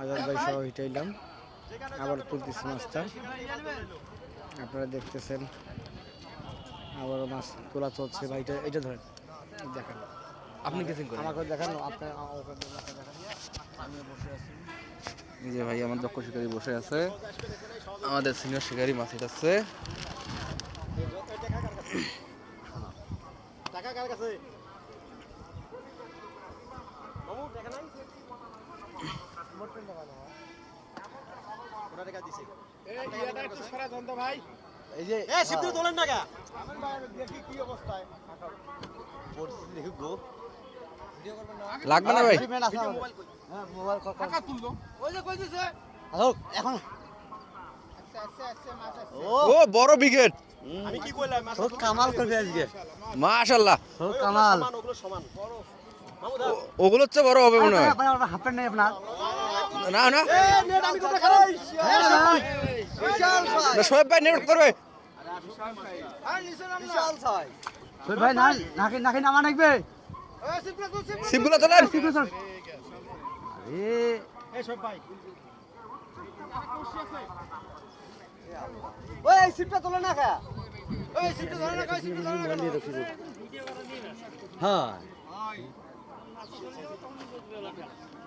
আজাদ ভাই সহ হিটাইলাম, আবার তুলতেছি মাছটা। আপনারা দেখতেছেন আবারও মাছ তোলা চলছে। ভাইটা এটা ধরেন, দেখান আপনি কেসিং করেন। আমাকে দেখান, আপনার আমিও বসে আছি। এই যে ভাই আমার দক্ষ শিকারী বসে আছে, আমাদের সিনিয়র শিকারী মাছ হিটাচ্ছে। টাকা কার কাছে? মামু টাকা নাই? মোটর টাকা না। ওটা টাকা দিছে। এই ইয়াটা একটু সারা ধন্দ ভাই। এই যে এ শিবদু তোলেন না কা? আমি ভাই দেখি কি অবস্থায়। পরিস্থিতি দেখি গো। ভিডিও করবেন না? লাগবে না ভাই। মোবাইল কই? হ্যাঁ মোবাইল টাকা তুললো। ওই যে কই দিছে? হ্যালো এখন আচ্ছা মাছ আছে। ও বড় বিকেট, আমি কি কইলাম মাছ ও কামাল করবে আজকে। মাশাআল্লাহ। ও কামাল সমান ওগুলো সমান। বড় মামু দাও। ওগুলোর চেয়ে বড় হবে মনে হয়। আপনার হাফ প্যান্ট নেই আপনার? না না এ নেট আমি কোথায় খারাপ? বিশাল না, শোয়েব ভাই নেট করবে। আর নিচে নাম বিশাল সাই। ওই ভাই না নাকি নাকি নামা নাকবে? এ সিপ্রা তো সিপ্রা। সিপগুলো তোলেন। আরে এই সব ভাই। ওই সিটটা তোলে না কা? ওই সিপ্রা ধরে না কই সিপ্রা ধরে না। হ্যাঁ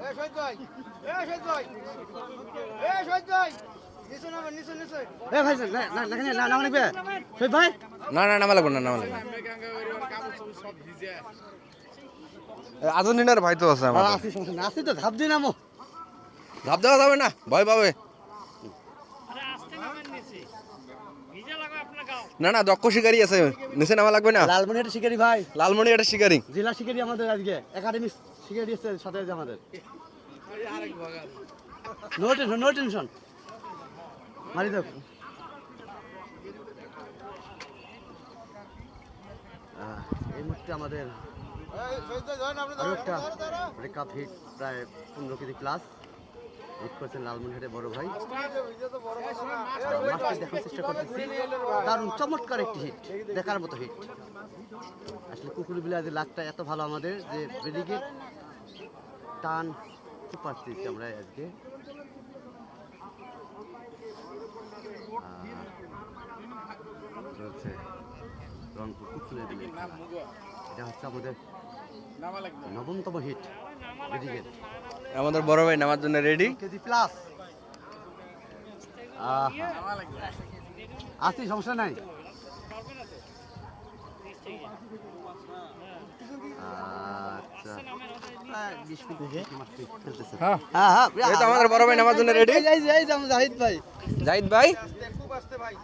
এই শহীদ ভাই। এই শহীদ ভাই। এই শহীদ ভাই। নিচে নামে নিচে নিচে। এ ভাই নাকি নামা নাকবে? ওই ভাই না না নামা লাগবে না, নামা লাগবে না। আর্জেন্টিনার ভাই তো আছে আমাদের। আসি সমস্যা না, আসি তো ধাপ দিই নামো। ধাপ দেওয়া যাবে না, ভয় পাবে। না না, দক্ষ শিকারী আছে, নিচে নামা লাগবে না। লালমনিহাটের শিকারি ভাই, লালমনি এটা শিকারী। জেলা শিকারি আমাদের আজকে একাডেমি শিকারি আছে সাথে আছে আমাদের। নো টেনশন মারি দাও। এই মুহূর্তে আমাদের এই শহীদ ভাই ধরেন আপনি আরো একটা রেকাপ হিট প্রায় 15 কেজি প্লাস হিট করেছেন লালমনিহাটের বড় ভাই। মাছটি দেখার চেষ্টা করতেছি, দারুণ চমৎকার একটি হিট, দেখার মতো হিট। আসলে কুকুর বিলাজ লাকটা এত ভালো আমাদের যে ব্রিগেড টান সুপার দিচ্ছি আমরা আজকে। চলছে রংপুর কুকুরের বিলে খেলা। এটা হচ্ছে আমাদের নবমতম হিট ব্রিগেড। আমাদের বড় ভাই নামার জন্য রেডি। কেজি প্লাস আসি, সমস্যা নাই। আচ্ছা 20 মিনিট মাছটি খেলতেছে। হ্যাঁ হ্যাঁ এই তো আমাদের বড় ভাই নামার জন্য রেডি। এই জাহিদ ভাই, জাহিদ ভাই খুব আসতে ভাই।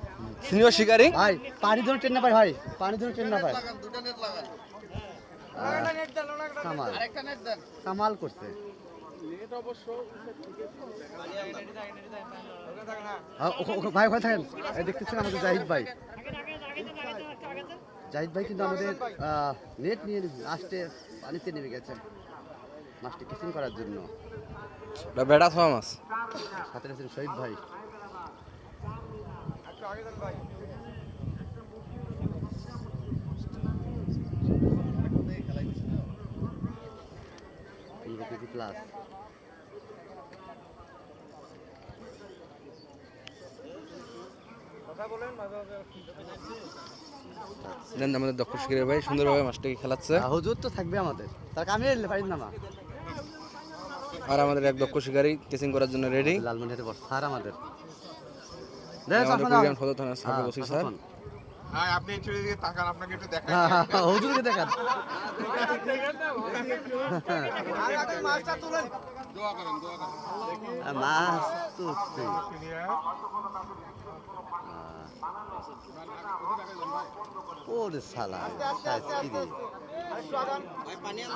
সিনিয়র শিকারী। ভাই পানি ধরে ট্রেন না পাই, ভাই পানি ধরে ট্রেন না পাই। দুটো নেট লাগান। আরেকটা নেট দেন, কামাল আরেকটা নেট দেন। কামাল করছে। নেট অবশ্য ভাই ওখানে থাকেন, এই দেখতেছেন আমাদের জাহিদ ভাই। জাহিদ ভাই কিন্তু আমাদের নেট নিয়ে লাস্টে পানিতে নেমে গেছেন মাছটি কিচিং করার জন্য। বেড়া ছোয়া মাছ। সাথে আছেন শহীদ ভাই। একটু আগে দেন ভাই। 15 কেজি প্লাস। কথা বলেন মাঝে মাঝে। দেন আমাদের দক্ষ শিকারী ভাই সুন্দরভাবে মাছটাকে খেলাচ্ছে। হুজুর তো থাকবে আমাদের, তার কামে এলে পারি না মা। আর আমাদের এক দক্ষ শিকারী কেসিং করার জন্য রেডি। লালমনিহাটের বস স্যার আমাদের। আমাদের কুড়িগ্রাম সদর থানার সাবেক ওসি স্যার। হ্যাঁ, আপনি একটু এদিকে তাকান, আপনাকে একটু দেখাই। হুজুরকে দেখান। আর আগে মাছটা তুলেন। দোয়া করেন, দোয়া করেন। মাছ তো উঠছেই। ওরে শালা সাইজ কি রে। আরেকটু আগান।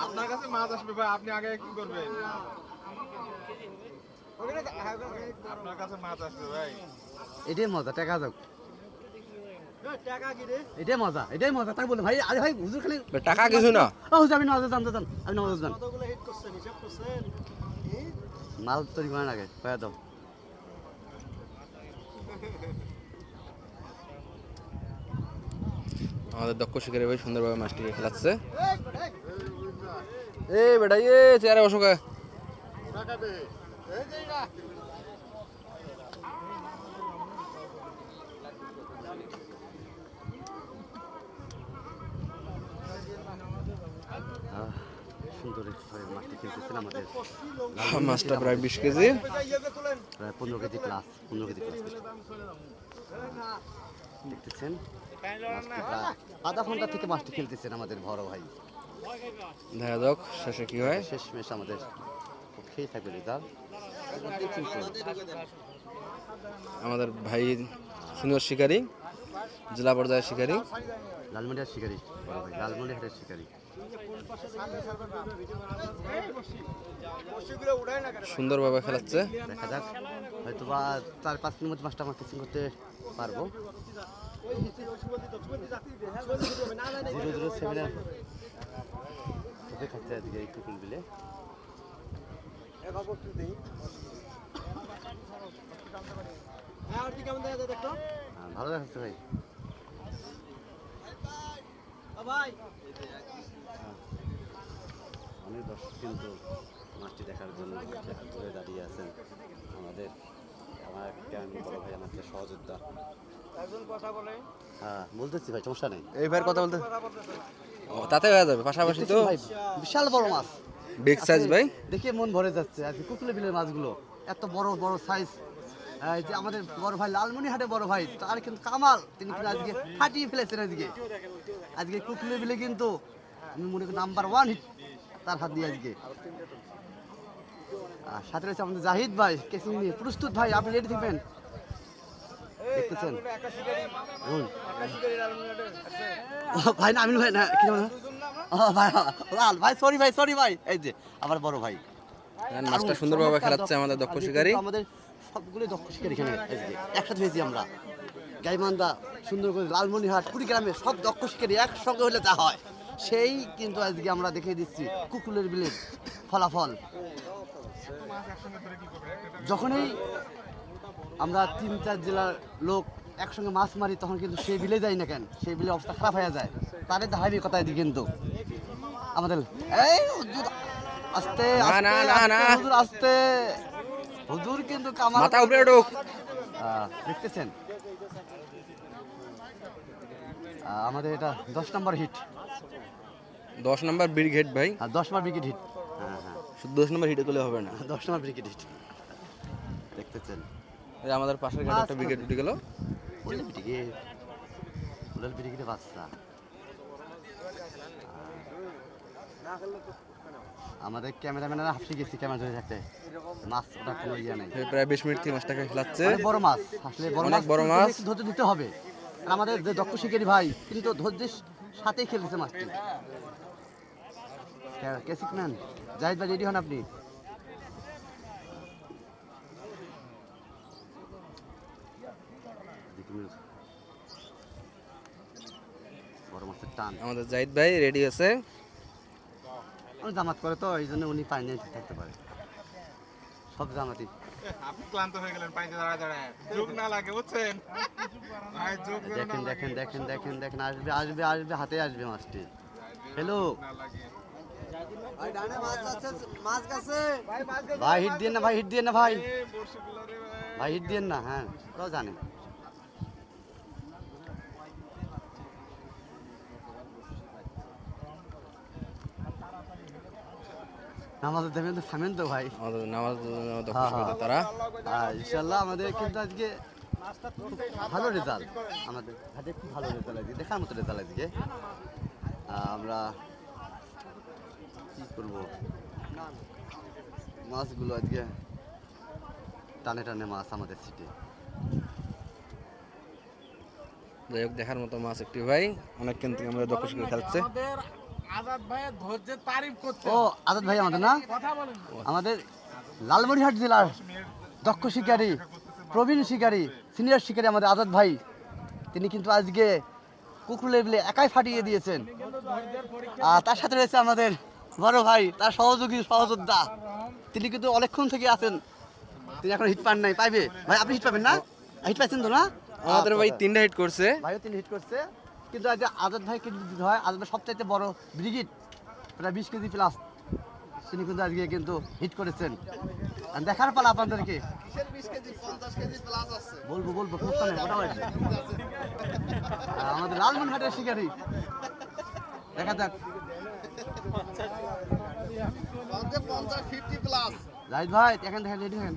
আপনার কাছে মাছ আসবে ভাই, আপনি আগে কি করবেন? ওখানে আপনার কাছে মাছ আসবে ভাই। এটাই মজা, টাকা যাক। টাকা কি রে? এটাই মজা, এটাই মজা। তাই বলে ভাই, আরে ভাই হুজুর খালি টাকা কিছু না। হুজুর আমি নজর জান, আমি নজর জান। কতগুলো হিট করছেন হিসাব করছেন? মাল তৈরি করার আগে কয়া দাও। আমাদের দক্ষ শিকারী ভাই সুন্দরভাবে মাছটিকে খেলাচ্ছে। এই বেটা চেয়ারে বসো গে। সুন্দর ভাবে মাছটি খেলতেছেন আমাদের মাছটা প্রায় 20 কেজি। প্রায় 15 কেজি প্লাস, 15 কেজি প্লাস দেখতেছেন। মাছটি প্রায় আধা ঘন্টা থেকে মাছটি খেলতেছেন আমাদের বড় ভাই। দেখা যাক শেষে কি হয়। শেষমেশ আমাদের পক্ষেই থাকবে রেজাল্ট। আমাদের ভাই সিনিয়র শিকারী, জেলা পর্যায়ের শিকারী, লালমনিরহাট শিকারী, বড় ভাই লালমনিরহাটের শিকারী। সুন্দরভাবে খেলাচ্ছে। দেখা যাক, হয়তো বা 4-5 মিনিট মধ্যে মাছটা আমরা কিচিং করতে পারবো। 007 খাচ্ছে আজকে এই কুকুল বিলে। ভালো দেখাচ্ছে ভাই। অনেক দর্শক কিন্তু মাছটি দেখার জন্য ঘুরে দাঁড়িয়ে আছেন। আমার বড় ভাই আমাদের সহযোদ্ধা। হ্যাঁ বলতেছি ভাই, সমস্যা নেই। এই ভাইয়ের কথা বলতে তাতে হয়ে যাবে, পাশাপাশি তো ভাই বিশাল বড় মাছ, বিগ সাইজ ভাই। দেখে মন ভরে যাচ্ছে আর কি। কুকুলে বিলের মাছগুলো এত বড় বড় সাইজ। এই যে আমাদের বড় ভাই লালমনিরহাটে বড় ভাই, তার কিন্তু কামাল, তিনি কিন্তু আজকে ফাটিয়ে ফেলেছেন। আজকে কুকুলে বিলে কিন্তু আমি মনে করি নাম্বার 1 হিট তার হাত দিয়ে আজকে। আর সাথে রয়েছে আমাদের জাহিদ ভাই কেসিং নিয়ে প্রস্তুত। ভাই আপনি রেডি থাকবেন, দেখতেছেন। ভাই না আমিন ভাই না, কি বলেন? ভাই লাল ভাই, সরি ভাই, সরি ভাই। এই যে আমার বড় ভাই মাছটা সুন্দরভাবে খেলাচ্ছে আমাদের দক্ষ শিকারী। আমাদের সবগুলো দক্ষ শিকারী এখানে একসাথে হয়েছি আমরা। গাইমান্দা, সুন্দর করে লালমনিরহাট, কুড়িগ্রামের সব দক্ষ শিকারী একসঙ্গে হলে যা হয়, সেই কিন্তু আজকে আমরা দেখিয়ে দিচ্ছি কুকুলের বিলের ফলাফল। যখনই আমরা 3-4 জেলার লোক একসঙ্গে মাছ মারি, তখন কিন্তু সেই বিলে যাই না কেন, সেই বিলে অবস্থা খারাপ হয়ে যায়। তাদের ধারাবি কথা এদিকে কিন্তু আমাদের এই হুজুর আস্তে হুজুর আস্তে, হুজুর কিন্তু কামাল মাথা উপরে ঢোক। দেখতেছেন আমাদের এটা 10 নম্বর হিট, 10 নম্বর ব্রিগেড ভাই। আর 10 নম্বর ব্রিগেড হিট। হ্যাঁ হ্যাঁ, শুধু 10 নম্বর হিটে করলে হবে না, 10 নম্বর ব্রিগেড হিট। দেখতেছেন এই আমাদের পাশের ঘাটে একটা ব্রিগেড উঠে গেল। উলাল ব্রিগেডে বাচ্চা। আমাদের ক্যামেরাম্যানরা হাফসে গেছি ক্যামেরা ধরে থাকতে, মাছ ওটা কোনো ইয়ে নেই। প্রায় 20 মিনিট থেকে মাছটাকে খেলাচ্ছে। অনেক বড় মাছ, আসলে অনেক বড় মাছ, ধৈর্য দিতে হবে। আর আমাদের যে দক্ষ শিকারী ভাই কিন্তু ধৈর্যের সাথেই খেলতেছে মাছটি। কেসিকম্যান জাহিদ ভাই রেডি হন আপনি। বড় মাছের টান। আমাদের জাহিদ ভাই রেডি আছে। উনি জামাত করে তো এই জন্য উনি পানি নিয়ে থাকতে পারে, সব জামাতি। আপনি ক্লান্ত হয়ে গেলেন পানিতে দাঁড়ায় দাঁড়ায়, যোগ না লাগে বুঝছেন ভাই, যোগ যেন দেখেন না দেখেন লাগে। দেখেন দেখেন দেখেন, আসবে আসবে আসবে, হাতে আসবে মাছটি। হ্যালো না লাগে। ভাই, হিট দিয়ে না ভাই, হিট দিয়ে না ভাই, এ বড়শিগুলো রে ভাই। ভাই হিট দিয়ে না। হ্যাঁ ওরাও জানে। নামাজ দেবেন তো থামেন তো ভাই। আমাদের নামাজ দক্ষ হ্যাঁ, শিকারী হ্যাঁ। তারা। ইনশাল্লাহ আমাদের কিন্তু আজকে খুব ভালো রেজাল্ট, আমাদের হাতে খুব ভালো রেজাল্ট আজকে, দেখার মতো রেজাল্ট আজকে। আমরা কি করবো, মাছগুলো আজকে টানে টানে মাছ আমাদের সিটে। যাই হোক, দেখার মতো মাছ একটি ভাই, অনেক কিন্তু আমাদের দক্ষ শিকারী খেলছে। আজাদ ভাইয়ের ধৈর্যের তারিফ করতে ও আজাদ ভাই আমাদের না, কথা বলেন। আমাদের লালমনিরহাট জেলার দক্ষ শিকারী, প্রবীণ শিকারী, সিনিয়র শিকারী আমাদের আজাদ ভাই, তিনি কিন্তু আজকে কুকুরের বিলে একাই ফাটিয়ে দিয়েছেন। আর তার সাথে রয়েছে আমাদের বড় ভাই, তার সহযোগী সহযোদ্ধা, তিনি কিন্তু অনেকক্ষণ থেকে আছেন, তিনি এখন হিট পান নাই, পাইবে ভাই। আপনি হিট পাবেন না, হিট পাইছেন তো না? আমাদের ভাই 3টা হিট করছে। ভাইও তিনি হিট করছে, কিন্তু আজকে আজাদ ভাইকে যদি দিতে হয়, আজাদ ভাই সবচাইতে বড় ব্রিগেড, প্রায় 20 কেজি প্লাস তিনি কিন্তু আজকে কিন্তু হিট করেছেন। আর দেখার পালা আপনাদেরকে বলবো সমস্যা নেই, ওটা বাড়বে। আমাদের লালমনিরহাটের শিকারি দেখা যাক। জাহিদ ভাই এখন দেখেন, রেডি হন।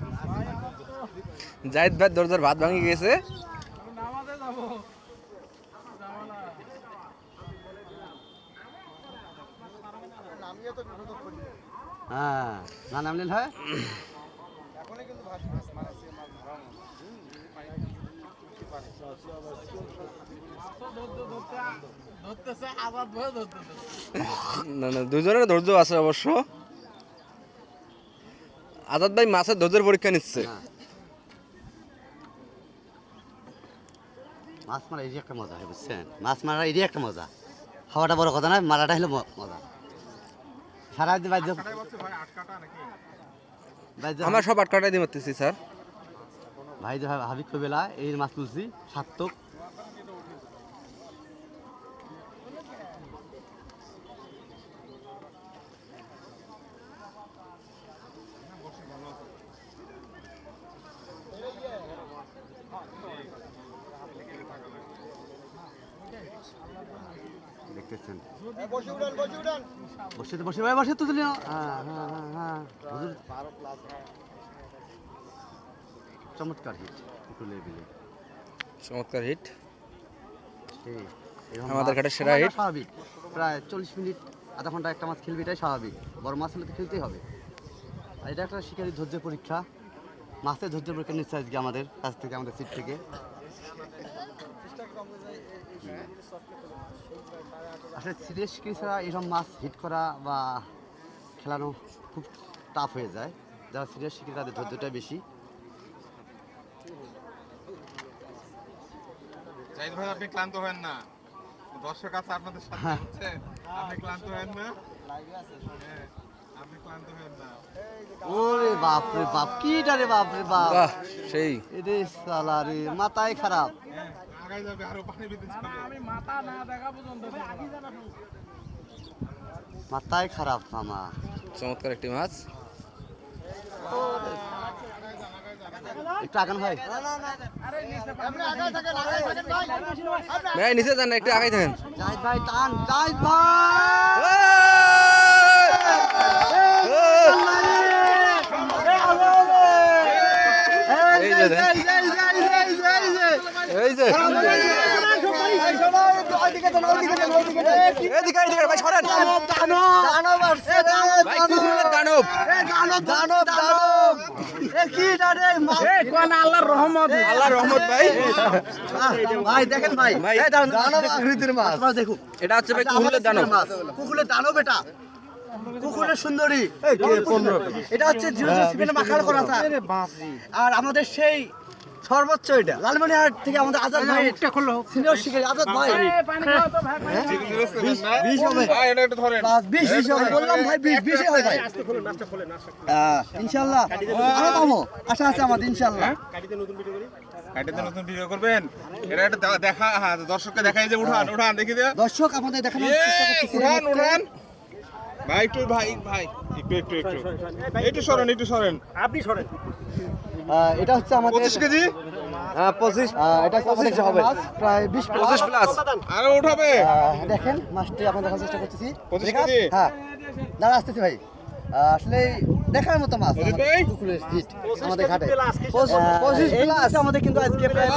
জাহিদ ভাই দরজার ভাত ভাঙি গেছে। হ্যাঁ, না নামলেন হয়। না না, দুজনের ধৈর্য আছে অবশ্য। আজাদ ভাই মাছের ধৈর্যের পরীক্ষা নিচ্ছে। মাছ মারা এই একটা মজা, বুঝছেন? মাছ মারা এই একটা মজা, খাওয়াটা বড় কথা নয়, মারাটা হলো মজা। সারা দিন বাইর আমরা সব 8 কাটাই দিয়ে মারতেছি স্যার। ভাই যে হাবিব কবেলা এই মাছ তুলছি সার্থক। দেখতেছেন বসে তো তুলি। চমৎকার হিট, চমৎকার হিট, এরকম আমাদের মাছ ঘাটের সেরা হিট। স্বাভাবিক, প্রায় 40 মিনিট আধা ঘন্টা একটা মাছ খেলবে, এটাই স্বাভাবিক। বড় মাছ হলে তো খেলতেই হবে। আর এটা একটা শিকারী ধৈর্য পরীক্ষা, মাছের ধৈর্য পরীক্ষা নিচ্ছে আজকে আমাদের কাছ থেকে, আমাদের সিট থেকে। আসলে সিরিয়াস শিকারি ছাড়া এরকম মাছ হিট করা বা খেলানো খুব টাফ হয়ে যায়। যারা সিরিয়াস শিকারি তাদের ধৈর্যটা বেশি। জাহিদ ভাই আপনি ক্লান্ত হন না, দর্শক আছে আপনাদের সাথে, বুঝছেন? আপনি ক্লান্ত হন না, হ্যাঁ, আপনি ক্লান্ত হন না। ওরে বাপ রে বাপ, কিটা রে বাপ রে বাপ, বাহ সেই। এরে শালা রে, মাথায় খারাপ। হ্যাঁ, আগাই যাবে, আরো পানি ভিতরে যাবে। মাথায় খারাপ মামা। চমৎকার একটি মাছ। একটু আগান ভাই। ভাই নিচে যান না, একটু আগাই থাকেন। জাহিদ ভাই টান, জাহিদ ভাই। এই যে দেন। এই যে এদিকে এদিকে ভাই সরেন। ভাই কুকুরের দানব। আল্লাহর রহমত ভাই। ভাই দেখেন ভাই, ভাই, দানব আকৃতির মাছ। আপনারা দেখুন, এটা হচ্ছে ভাই কুকুরের দানব। কুকুরের দানব, এটা কুকুরের সুন্দরী। এটা হচ্ছে 007 মাখাল করা আছে। আর আমাদের সেই সর্বোচ্চ এটা লালমনিরহাট থেকে আমাদের আজাদ ভাই, সিনিয়র শিকারী আজাদ ভাই। 20 হবে। হ্যাঁ, এটা একটু ধরেন। 20 হবে, বললাম ভাই 20 হয় ভাই। ইনশাআল্লাহ আরো পাবো, আশা আছে আমাদের ইনশাআল্লাহ। কাটিতে নতুন ভিডিও করবেন, এটা একটা দেখা, হ্যাঁ, দর্শককে দেখাই যে উঠান দেখি দে। দর্শক আমাদের দেখানোর চেষ্টা করতেছি। উঠান ভাই, একটু একটু সরেন। আপনি সরেন। এটা হচ্ছে আমাদের 25 কেজি, 25 এটা হচ্ছে আমাদের মাছ, প্রায় 20 25 প্লাস। আরো উঠাবে। দেখেন মাছটি আমরা দেখার চেষ্টা করতেছি। 25 কেজি। হ্যাঁ, দাঁড়া আসতেছি ভাই। আসলে দেখার মতো মাছ অজিত ভাই? পুকুরের হিট আমাদের ঘাটে 25 প্লাস। আমাদের কিন্তু আজকে প্রায়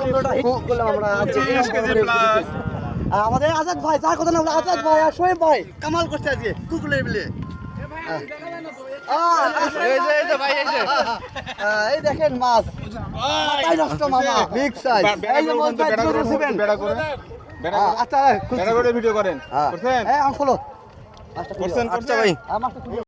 15টা হিট করলাম আমরা আজকে। 30 কেজি প্লাস। আমাদের আজাদ ভাই, যার কথা না আমরা আজাদ ভাই আর শোয়েব ভাই কামাল করছে আজকে কুকুরের বিলে। এই দেখেন মাছ, মাথায় নষ্ট মামা, বিগ সাইজ। এই যে মাছ ভাই 007 বেড়া করে আচ্ছা ভিডিও করেন, করছেন? হ্যাঁ খোলো। করছেন ভাই। মাছটা খুলে